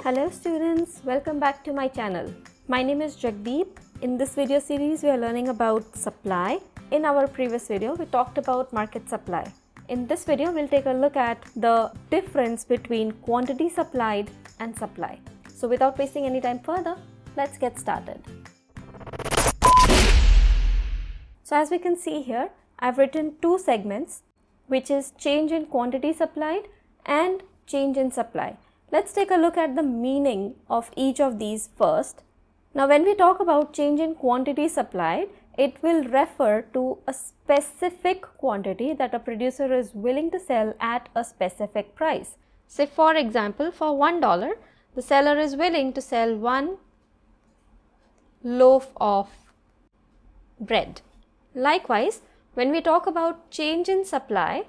Hello students, welcome back to my channel. My name is Jagdeep. In this video series, we are learning about supply. In our previous video, we talked about market supply. In this video, we'll take a look at the difference between quantity supplied and supply. So without wasting any time further, let's get started. So as we can see here, I've written two segments, which is change in quantity supplied and change in supply. Let's take a look at the meaning of each of these first. Now, when we talk about change in quantity supplied, it will refer to a specific quantity that a producer is willing to sell at a specific price. Say for example, for $1, the seller is willing to sell one loaf of bread. Likewise, when we talk about change in supply,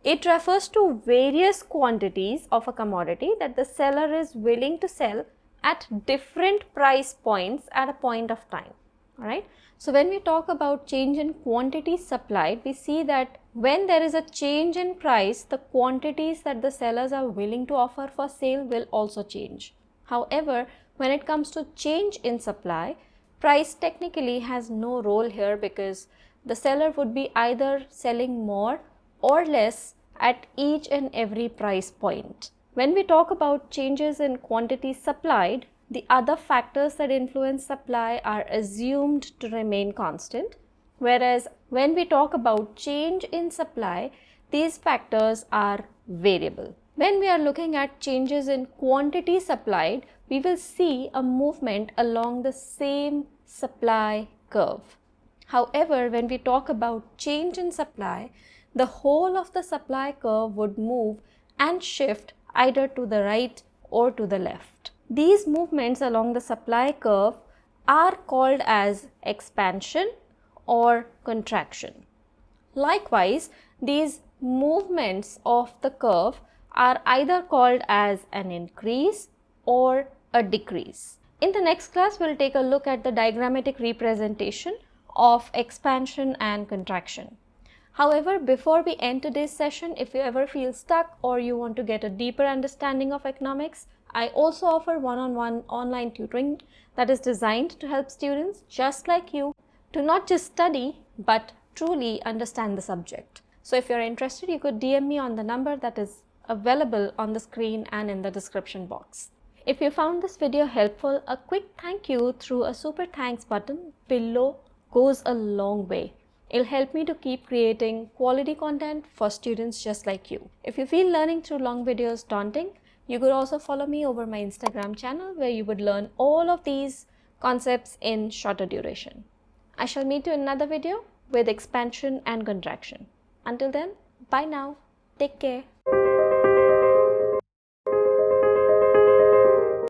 it refers to various quantities of a commodity that the seller is willing to sell at different price points at a point of time. Alright. So when we talk about change in quantity supplied, we see that when there is a change in price, the quantities that the sellers are willing to offer for sale will also change. However, when it comes to change in supply, price technically has no role here because the seller would be either selling more or less at each and every price point. When we talk about changes in quantity supplied, the other factors that influence supply are assumed to remain constant, whereas when we talk about change in supply, these factors are variable. When we are looking at changes in quantity supplied, we will see a movement along the same supply curve. However, when we talk about change in supply, the whole of the supply curve would move and shift either to the right or to the left. These movements along the supply curve are called as expansion or contraction. Likewise, these movements of the curve are either called as an increase or a decrease. In the next class, we'll take a look at the diagrammatic representation of expansion and contraction. However, before we end today's session, if you ever feel stuck or you want to get a deeper understanding of economics, I also offer one-on-one online tutoring that is designed to help students just like you to not just study but truly understand the subject. So if you're interested, you could DM me on the number that is available on the screen and in the description box. If you found this video helpful, a quick thank you through a super thanks button below goes a long way. It'll help me to keep creating quality content for students just like you. If you feel learning through long videos daunting, you could also follow me over my Instagram channel where you would learn all of these concepts in shorter duration. I shall meet you in another video with expansion and contraction. Until then, bye now. Take care.